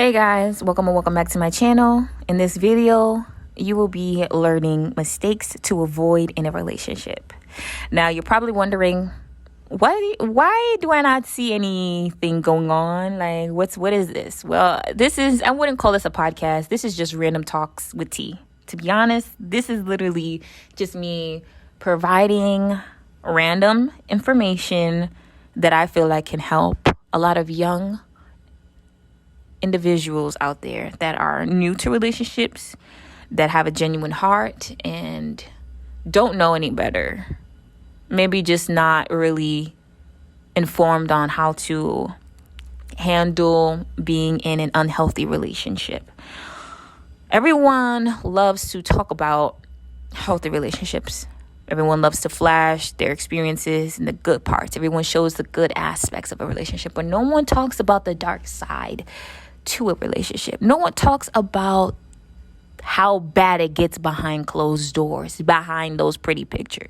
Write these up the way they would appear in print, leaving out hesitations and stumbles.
Hey guys, welcome back to my channel. In this video, you will be learning mistakes to avoid in a relationship. Now, you're probably wondering, why do I not see anything going on? Like, what is this? Well, I wouldn't call this a podcast. This is just random talks with T. To be honest, this is literally just me providing random information that I feel like can help a lot of young individuals out there that are new to relationships, that have a genuine heart and don't know any better. Maybe just not really informed on how to handle being in an unhealthy relationship. Everyone loves to talk about healthy relationships. Everyone loves to flash their experiences and the good parts. Everyone shows the good aspects of a relationship, but no one talks about the dark side to a relationship. No one talks about how bad it gets behind closed doors, behind those pretty pictures.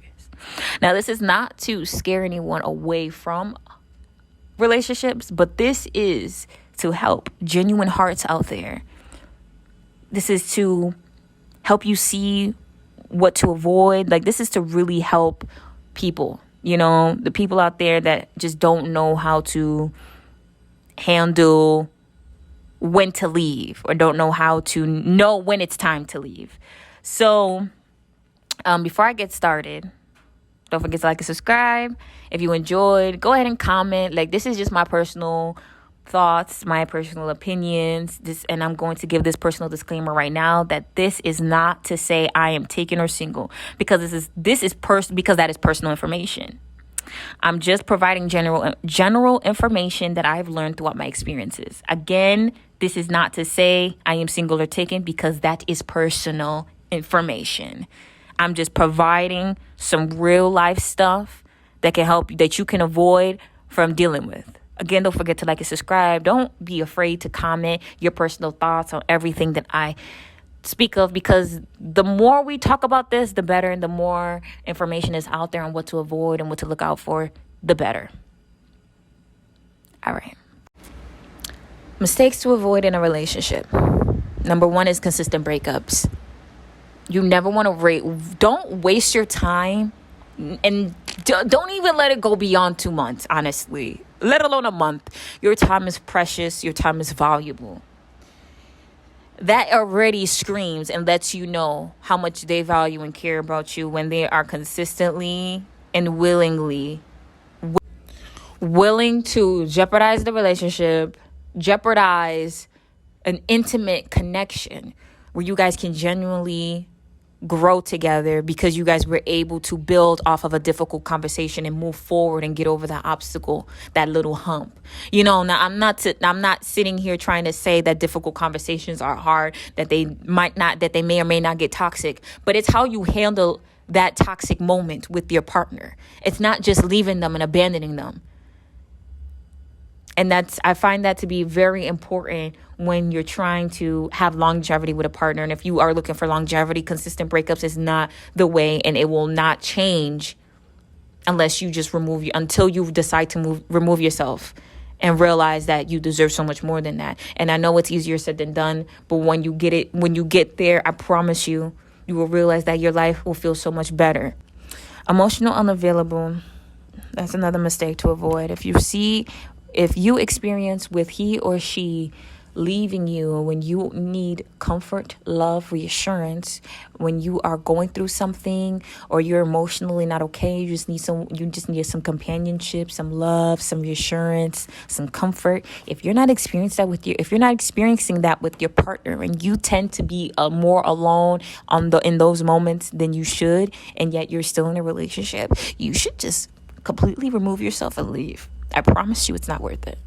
Now, this is not to scare anyone away from relationships, but this is to help genuine hearts out there. This is to help you see what to avoid. Like, this is to really help people, the people out there that just don't know how to handle when to leave or don't know how to know when it's time to leave. So before I get started, don't forget to like and subscribe. If you enjoyed, go ahead and comment. Like, this is just my personal thoughts, my personal opinions. And I'm going to give this personal disclaimer right now that this is not to say I am taken or single, because because that is personal information. I'm just providing general information that I've learned throughout my experiences. Again, this is not to say I am single or taken, because that is personal information. I'm just providing some real life stuff that can help you, that you can avoid from dealing with. Again, don't forget to like and subscribe. Don't be afraid to comment your personal thoughts on everything that I speak of, because the more we talk about this, the better, and the more information is out there on what to avoid and what to look out for, the better. All right. Mistakes to avoid in a relationship. Number one is consistent breakups. You never want to don't waste your time, and don't even let it go beyond 2 months, honestly, let alone a month. Your time is precious. Your time is valuable. That already screams and lets you know how much they value and care about you when they are consistently and willingly willing to jeopardize the relationship, jeopardize an intimate connection where you guys can genuinely grow together because you guys were able to build off of a difficult conversation and move forward and get over that obstacle, that little hump. Now I'm not sitting here trying to say that difficult conversations are hard, that they may or may not get toxic, but it's how you handle that toxic moment with your partner. It's not just leaving them and abandoning them. And I find that to be very important when you're trying to have longevity with a partner. And if you are looking for longevity, consistent breakups is not the way, and it will not change unless you just until you decide to remove yourself and realize that you deserve so much more than that. And I know it's easier said than done, but when you get there, I promise you will realize that your life will feel so much better. Emotional unavailable. That's another mistake to avoid. If you experience with he or she leaving you when you need comfort, love, reassurance, when you are going through something or you're emotionally not okay, you just need some companionship, some love, some reassurance, some comfort. If you're not experiencing that with your partner, and you tend to be more alone in those moments than you should, and yet you're still in a relationship, you should just completely remove yourself and leave. I promise you it's not worth it.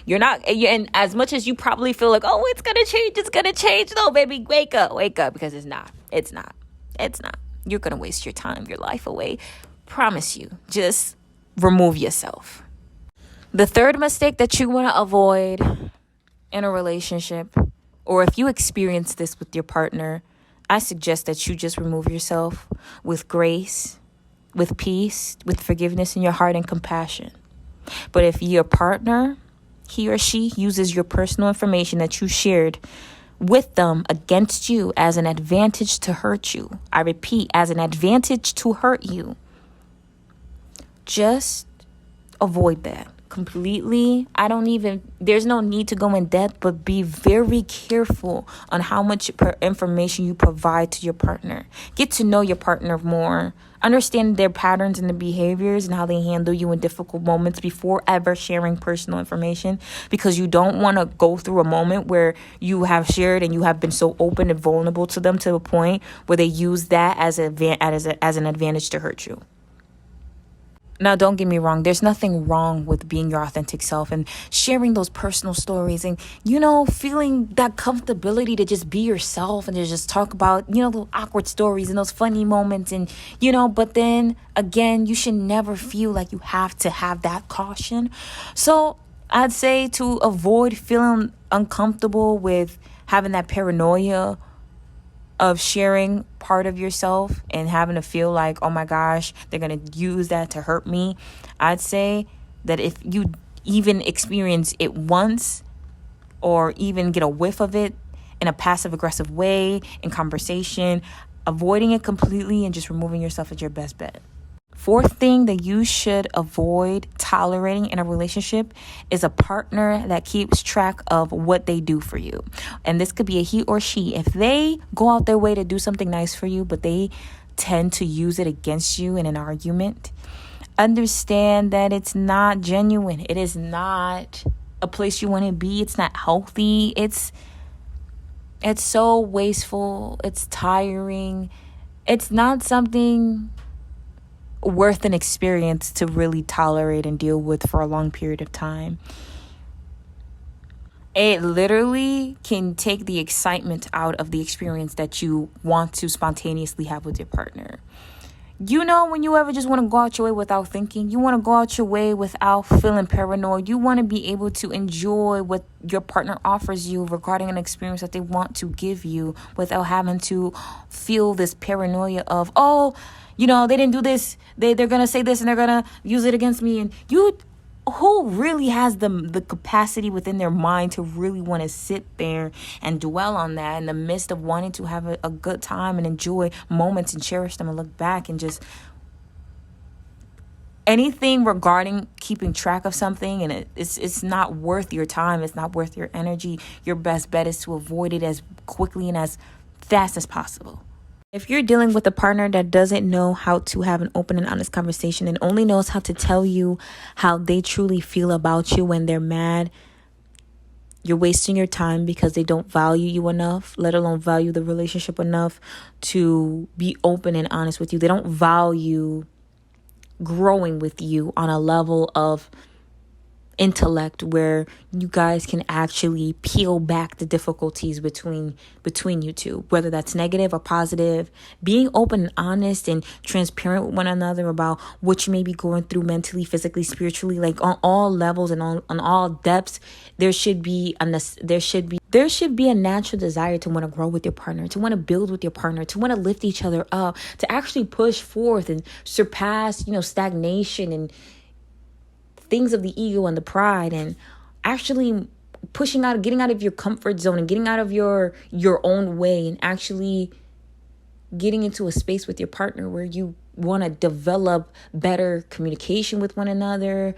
And as much as you probably feel like, oh, it's going to change. No, baby, wake up, because it's not. You're going to waste your time, your life away. Promise you, just remove yourself. The third mistake that you want to avoid in a relationship, or if you experience this with your partner, I suggest that you just remove yourself with grace, with peace, with forgiveness in your heart and compassion. But if your partner he or she uses your personal information that you shared with them against you as an advantage to hurt you. I repeat, as an advantage to hurt you. Just avoid that completely. There's no need to go in depth, but be very careful on how much information you provide to your partner. Get to know your partner more. Understand their patterns and their behaviors and how they handle you in difficult moments before ever sharing personal information, because you don't want to go through a moment where you have shared and you have been so open and vulnerable to them to a point where they use that as an advantage to hurt you. Now, don't get me wrong. There's nothing wrong with being your authentic self and sharing those personal stories and, feeling that comfortability to just be yourself and to just talk about, the awkward stories and those funny moments and, but then again, you should never feel like you have to have that caution. So I'd say to avoid feeling uncomfortable with having that paranoia of sharing part of yourself and having to feel like, oh my gosh, they're going to use that to hurt me. I'd say that if you even experience it once or even get a whiff of it in a passive aggressive way in conversation, avoiding it completely and just removing yourself is your best bet. Fourth thing that you should avoid tolerating in a relationship is a partner that keeps track of what they do for you. And this could be a he or she. If they go out their way to do something nice for you, but they tend to use it against you in an argument, understand that it's not genuine. It is not a place you want to be. It's not healthy. It's so wasteful. It's tiring. It's not something worth an experience to really tolerate and deal with for a long period of time. It literally can take the excitement out of the experience that you want to spontaneously have with your partner. When you ever just want to go out your way without thinking, you want to go out your way without feeling paranoid. You want to be able to enjoy what your partner offers you regarding an experience that they want to give you without having to feel this paranoia of, they didn't do this. They're going to say this and they're going to use it against me. And who really has the capacity within their mind to really want to sit there and dwell on that in the midst of wanting to have a good time and enjoy moments and cherish them and look back and just anything regarding keeping track of something, and it's not worth your time. It's not worth your energy. Your best bet is to avoid it as quickly and as fast as possible. If you're dealing with a partner that doesn't know how to have an open and honest conversation and only knows how to tell you how they truly feel about you when they're mad, you're wasting your time because they don't value you enough, let alone value the relationship enough to be open and honest with you. They don't value growing with you on a level of intellect where you guys can actually peel back the difficulties between you two, whether that's negative or positive. Being open and honest and transparent with one another about what you may be going through mentally, physically, spiritually, like on all levels and on all depths. There should be a natural desire to want to grow with your partner, to want to build with your partner, to want to lift each other up, to actually push forth and surpass, stagnation and things of the ego and the pride, and actually getting out of your comfort zone and getting out of your own way and actually getting into a space with your partner where you want to develop better communication with one another,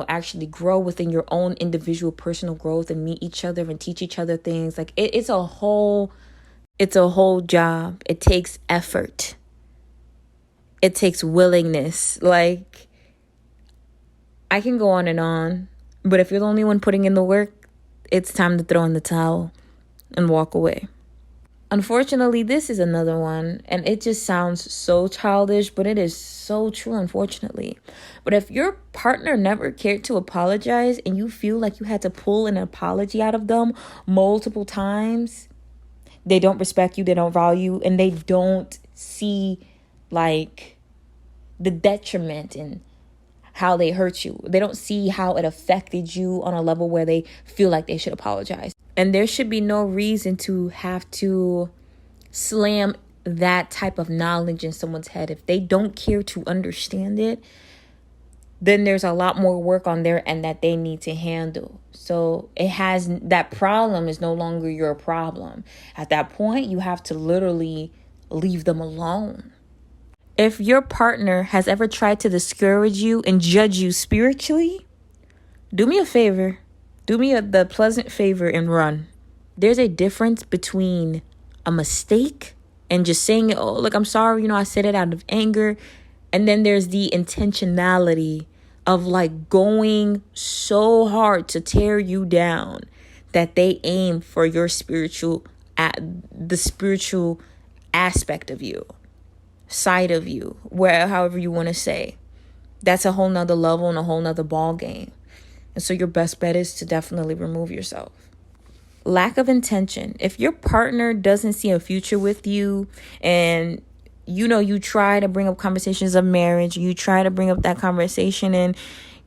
actually grow within your own individual personal growth and meet each other and teach each other things. Like it's a whole job. It takes effort. It takes willingness. Like, I can go on, but if you're the only one putting in the work, it's time to throw in the towel and walk away. Unfortunately, this is another one, and it just sounds so childish, but it is so true, unfortunately. But if your partner never cared to apologize and you feel like you had to pull an apology out of them multiple times, they don't respect you, they don't value you, and they don't see like the detriment and how they hurt you. They don't see how it affected you on a level where they feel like they should apologize. And there should be no reason to have to slam that type of knowledge in someone's head. If they don't care to understand it, then there's a lot more work on their end that they need to handle. So that problem is no longer your problem. At that point, you have to literally leave them alone. If your partner has ever tried to discourage you and judge you spiritually, do me a favor. Do me the pleasant favor and run. There's a difference between a mistake and just saying, oh, look, I'm sorry, I said it out of anger. And then there's the intentionality of like going so hard to tear you down that they aim for your the spiritual aspect of you, side of you, however you want to say. That's a whole nother level and a whole nother ball game. And so your best bet is to definitely remove yourself. Lack of intention. If your partner doesn't see a future with you and you try to bring up conversations of marriage, you try to bring up that conversation and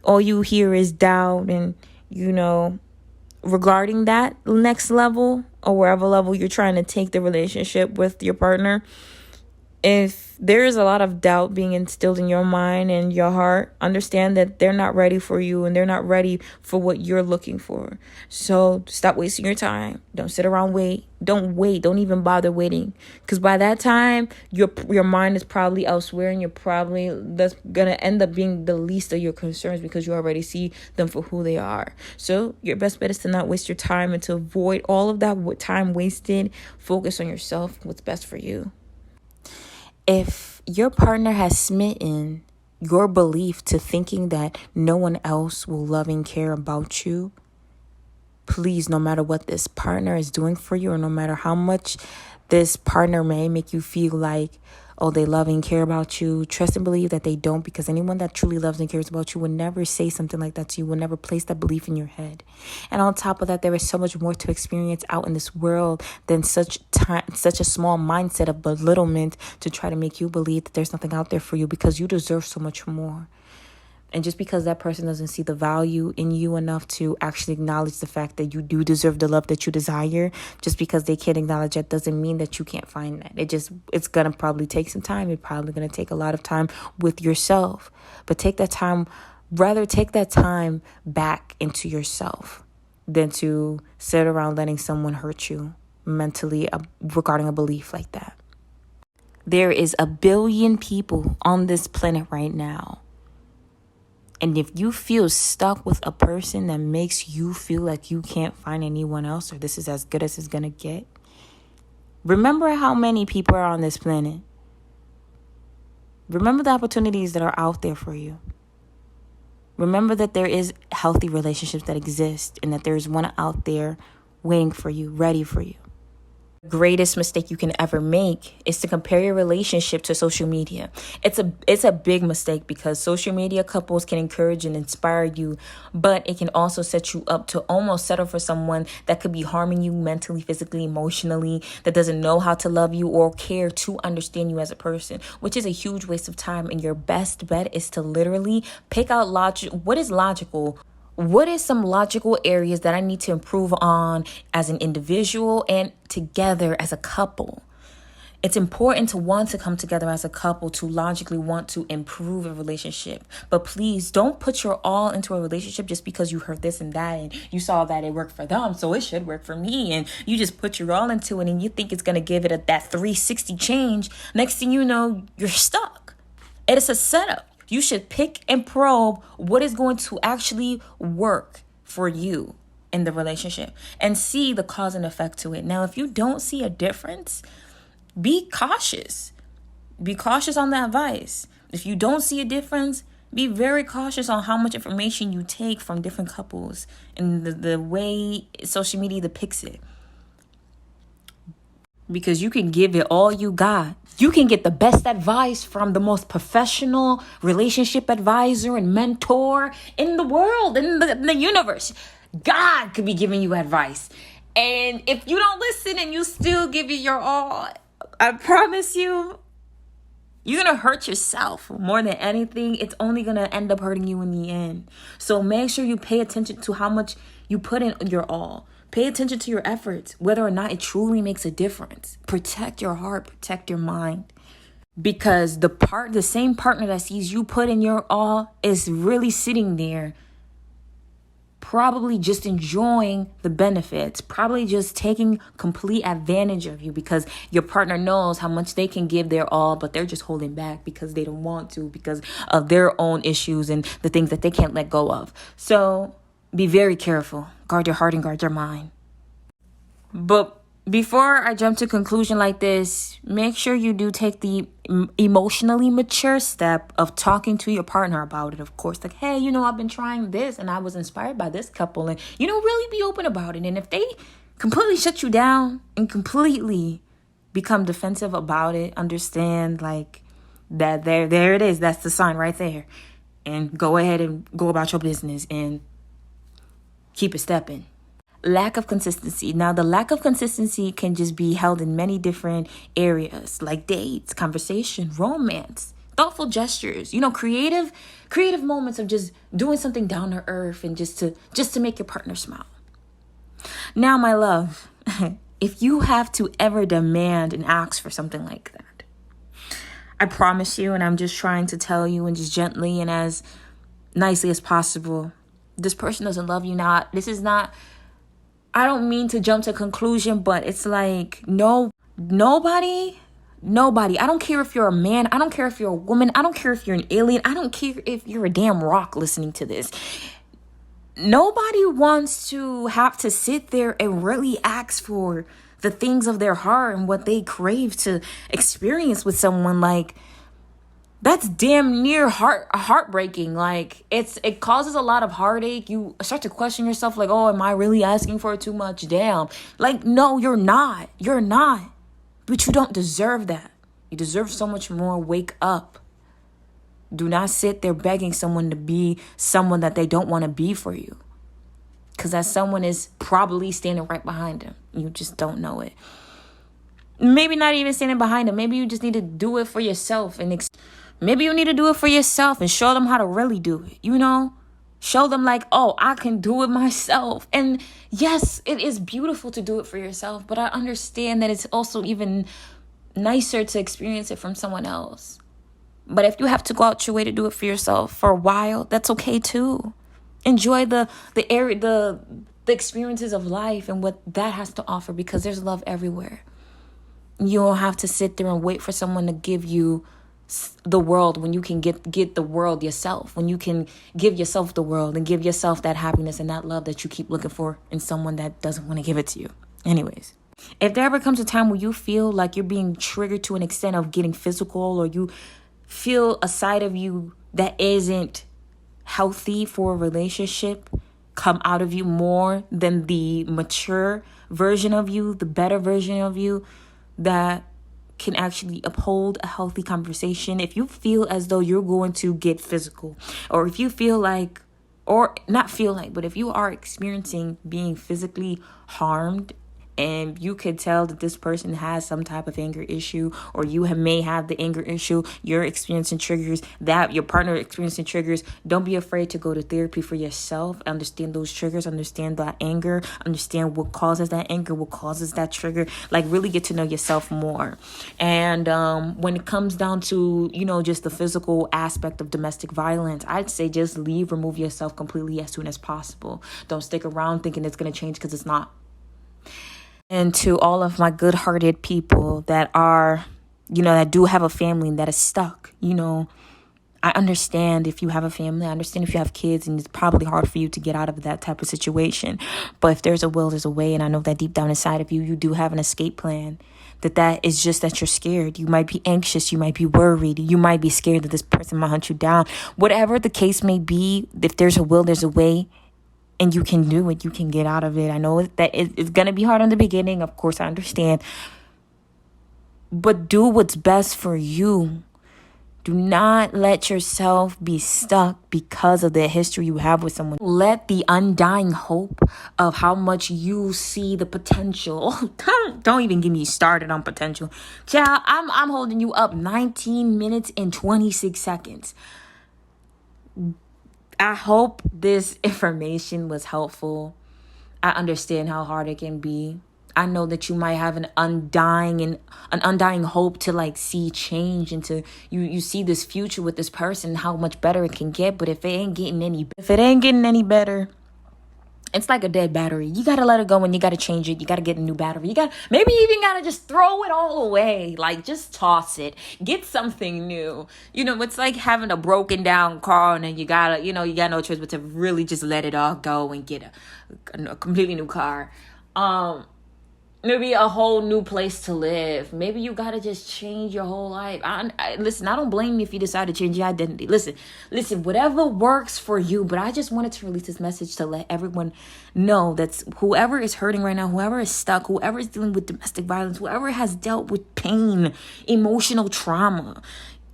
all you hear is doubt and, regarding that next level or wherever level you're trying to take the relationship with your partner, if there is a lot of doubt being instilled in your mind and your heart, understand that they're not ready for you and they're not ready for what you're looking for. So stop wasting your time. Don't sit around wait. Don't wait. Don't even bother waiting. Because by that time, your mind is probably elsewhere and that's going to end up being the least of your concerns because you already see them for who they are. So your best bet is to not waste your time and to avoid all of that time wasted. Focus on yourself, what's best for you. If your partner has smitten your belief to thinking that no one else will love and care about you, please, no matter what this partner is doing for you or no matter how much this partner may make you feel like, oh, they love and care about you, trust and believe that they don't, because anyone that truly loves and cares about you would never say something like that to you, would never place that belief in your head. And on top of that, there is so much more to experience out in this world than such a small mindset of belittlement to try to make you believe that there's nothing out there for you, because you deserve so much more. And just because that person doesn't see the value in you enough to actually acknowledge the fact that you do deserve the love that you desire, just because they can't acknowledge that doesn't mean that you can't find that. It's going to probably take some time. It's probably going to take a lot of time with yourself. But take that time back into yourself than to sit around letting someone hurt you mentally regarding a belief like that. There is 1 billion people on this planet right now. And if you feel stuck with a person that makes you feel like you can't find anyone else or this is as good as it's going to get, remember how many people are on this planet. Remember the opportunities that are out there for you. Remember that there is healthy relationships that exist and that there's one out there waiting for you, ready for you. The greatest mistake you can ever make is to compare your relationship to social media. It's a big mistake because social media couples can encourage and inspire you, but it can also set you up to almost settle for someone that could be harming you mentally, physically, emotionally, that doesn't know how to love you or care to understand you as a person, which is a huge waste of time. And your best bet is to literally pick out what is logical. What is some logical areas that I need to improve on as an individual and together as a couple? It's important to want to come together as a couple to logically want to improve a relationship. But please don't put your all into a relationship just because you heard this and that and you saw that it worked for them, so it should work for me. And you just put your all into it and you think it's going to give it that 360 change. Next thing you know, you're stuck. It is a setup. You should pick and probe what is going to actually work for you in the relationship and see the cause and effect to it. Now, if you don't see a difference, be cautious. Be cautious on the advice. If you don't see a difference, be very cautious on how much information you take from different couples and the way social media depicts it. Because you can give it all you got. You can get the best advice from the most professional relationship advisor and mentor in the world, in the universe. God could be giving you advice. And if you don't listen and you still give it your all, I promise you, you're going to hurt yourself more than anything. It's only going to end up hurting you in the end. So make sure you pay attention to how much you put in your all. Pay attention to your efforts, whether or not it truly makes a difference. Protect your heart, protect your mind. Because the same partner that sees you put in your all is really sitting there, probably just enjoying the benefits, probably just taking complete advantage of you, because your partner knows how much they can give their all, but they're just holding back because they don't want to, because of their own issues and the things that they can't let go of. So be very careful. Guard your heart and guard your mind. But before I jump to conclusion like this, make sure you do take the emotionally mature step of talking to your partner about it. Of course, like, hey, I've been trying this and I was inspired by this couple, and, really be open about it. And if they completely shut you down and completely become defensive about it, understand like that there it is. That's the sign right there. And go ahead and go about your business and keep it stepping. Lack of consistency. Now, the lack of consistency can just be held in many different areas, like dates, conversation, romance, thoughtful gestures, creative moments of just doing something down to earth and just to make your partner smile. Now, my love, if you have to ever demand and ask for something like that, I promise you, and I'm just trying to tell you, and just gently and as nicely as possible, this person doesn't love you. Now, this is not, I don't mean to jump to conclusion, but it's like, nobody, I don't care if you're a man, I don't care if you're a woman, I don't care if you're an alien, I don't care if you're a damn rock listening to this. Nobody wants to have to sit there and really ask for the things of their heart and what they crave to experience with someone. Like, that's damn near heartbreaking. Like, it causes a lot of heartache. You start to question yourself, like, oh, am I really asking for too much? Damn. Like, no, you're not. But you don't deserve that. You deserve so much more. Wake up. Do not sit there begging someone to be someone that they don't want to be for you. Because that someone is probably standing right behind them. You just don't know it. Maybe not even standing behind them. Maybe you just need to do it for yourself. Maybe you need to do it for yourself and show them how to really do it, Show them like, oh, I can do it myself. And yes, it is beautiful to do it for yourself, but I understand that it's also even nicer to experience it from someone else. But if you have to go out your way to do it for yourself for a while, that's okay too. Enjoy the experiences of life and what that has to offer, because there's love everywhere. You don't have to sit there and wait for someone to give you the world when you can get the world yourself, when you can give yourself the world and give yourself that happiness and that love that you keep looking for in someone that doesn't want to give it to you. Anyways, if there ever comes a time where you feel like you're being triggered to an extent of getting physical, or you feel a side of you that isn't healthy for a relationship come out of you more than the mature version of you, the better version of you that can actually uphold a healthy conversation, if you feel as though you're going to get physical, or if you feel like, or not feel like, but if you are experiencing being physically harmed, and you could tell that this person has some type of anger issue, or may have the anger issue, you're experiencing triggers, that your partner experiencing triggers, don't be afraid to go to therapy for yourself. Understand those triggers, understand that anger, understand what causes that anger, what causes that trigger. Like, really get to know yourself more. And when it comes down to, just the physical aspect of domestic violence, I'd say just remove yourself completely as soon as possible. Don't stick around thinking it's going to change, because it's not. And to all of my good-hearted people that are, that do have a family and that is stuck, I understand if you have a family. I understand if you have kids, and it's probably hard for you to get out of that type of situation. But if there's a will, there's a way. And I know that deep down inside of you, you do have an escape plan. That is just that you're scared. You might be anxious. You might be worried. You might be scared that this person might hunt you down. Whatever the case may be, if there's a will, there's a way. And you can do it. You can get out of it. I know that it's going to be hard in the beginning. Of course, I understand. But do what's best for you. Do not let yourself be stuck because of the history you have with someone. Let the undying hope of how much you see the potential. Don't even get me started on potential. Child, I'm holding you up 19 minutes and 26 seconds. I hope this information was helpful. I understand how hard it can be. I know that you might have an undying hope to like see change and to you see this future with this person, how much better it can get. But if it ain't getting any better, it's like a dead battery. You gotta let it go and you gotta change it. You gotta get a new battery. Maybe you even gotta just throw it all away. Like just toss it. Get something new. It's like having a broken down car and then you got no choice but to really just let it all go and get a completely new car. Maybe a whole new place to live. Maybe you gotta just change your whole life. Listen, I don't blame you if you decide to change your identity. Listen, whatever works for you. But I just wanted to release this message to let everyone know that whoever is hurting right now, whoever is stuck, whoever is dealing with domestic violence, whoever has dealt with pain, emotional trauma,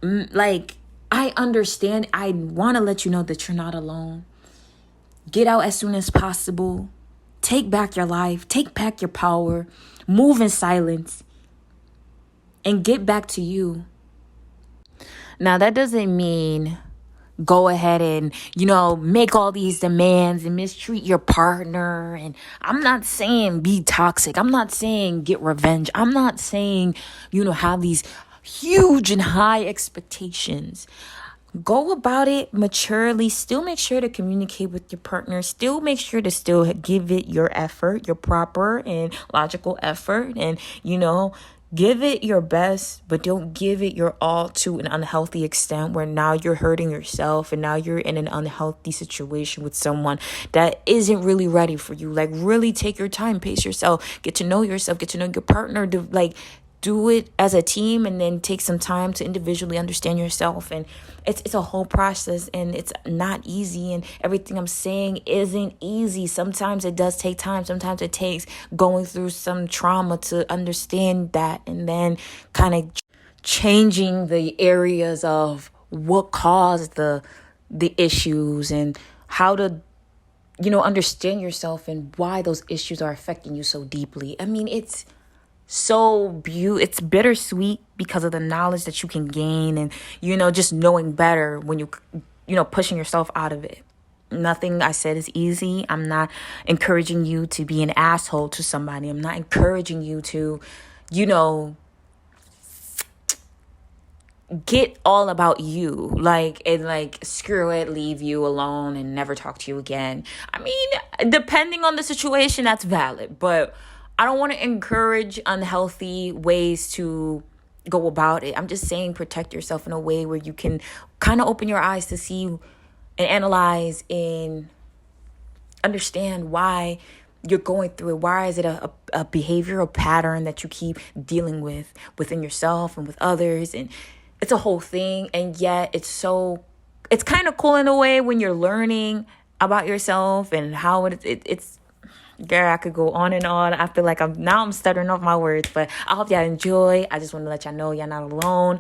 like, I understand. I want to let you know that you're not alone. Get out as soon as possible. Take back your life. Take back your power. Move in silence. And get back to you. Now, that doesn't mean go ahead and, make all these demands and mistreat your partner. And I'm not saying be toxic. I'm not saying get revenge. I'm not saying, have these huge and high expectations. Go about it maturely. Still make sure to communicate with your partner. Still make sure to still give it your effort, your proper and logical effort. And, give it your best, but don't give it your all to an unhealthy extent where now you're hurting yourself and now you're in an unhealthy situation with someone that isn't really ready for you. Like, really take your time, pace yourself, get to know yourself, get to know your partner, do it as a team, and then take some time to individually understand yourself. And it's a whole process, and it's not easy, and everything I'm saying isn't easy. Sometimes it does take time. Sometimes it takes going through some trauma to understand that, and then kind of changing the areas of what caused the issues and how to understand yourself and why those issues are affecting you so deeply. I mean, it's bittersweet because of the knowledge that you can gain and, just knowing better when you pushing yourself out of it. Nothing I said is easy. I'm not encouraging you to be an asshole to somebody. I'm not encouraging you to, get all about you, and screw it, leave you alone and never talk to you again. I mean, depending on the situation, that's valid, but I don't want to encourage unhealthy ways to go about it. I'm just saying protect yourself in a way where you can kind of open your eyes to see and analyze and understand why you're going through it. Why is it a behavioral pattern that you keep dealing with within yourself and with others? And it's a whole thing. And yet it's kind of cool in a way when you're learning about yourself and how it's. Girl, I could go on and on. I feel like I'm stuttering off my words, but I hope y'all enjoy. I just want to let y'all know y'all not alone.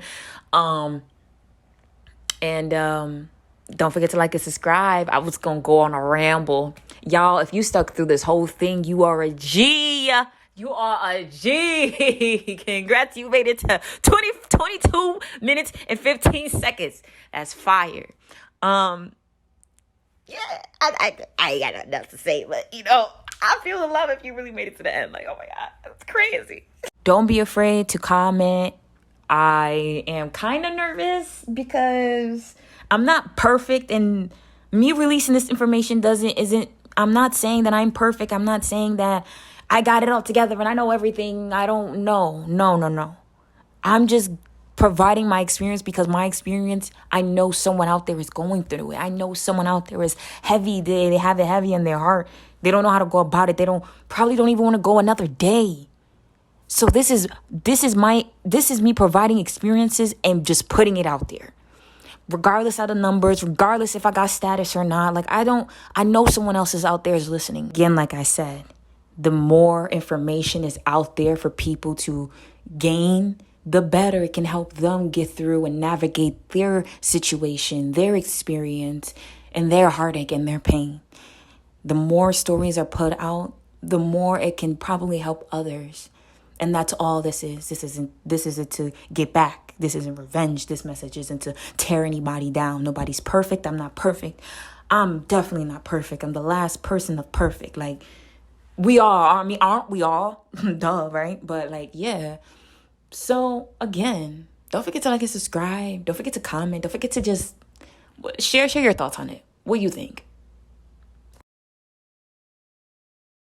Don't forget to like and subscribe. I was going to go on a ramble. Y'all, if you stuck through this whole thing, you are a G. You are a G. Congrats, you made it to 22 minutes and 15 seconds. That's fire. Yeah, I ain't got nothing else to say, but I feel the love if you really made it to the end. Like, oh my God, that's crazy. Don't be afraid to comment. I am kind of nervous because I'm not perfect, and me releasing this information I'm not saying that I'm perfect. I'm not saying that I got it all together and I know everything. I don't know. No. I'm just providing my experience because my experience, I know someone out there is going through it. I know someone out there is heavy. They have it heavy in their heart. They don't know how to go about it. They probably don't even want to go another day. So this is me providing experiences and just putting it out there. Regardless of the numbers, regardless if I got status or not. I know someone else is out there is listening. Again, like I said, the more information is out there for people to gain, the better it can help them get through and navigate their situation, their experience, and their heartache and their pain. The more stories are put out, the more it can probably help others. And that's all this is. This isn't to get back. This isn't revenge. This message isn't to tear anybody down. Nobody's perfect. I'm not perfect. I'm definitely not perfect. I'm the last person of perfect. We are. I mean, aren't we all? Duh, right? But like, yeah. So again, don't forget to like and subscribe. Don't forget to comment. Don't forget to just share your thoughts on it. What do you think?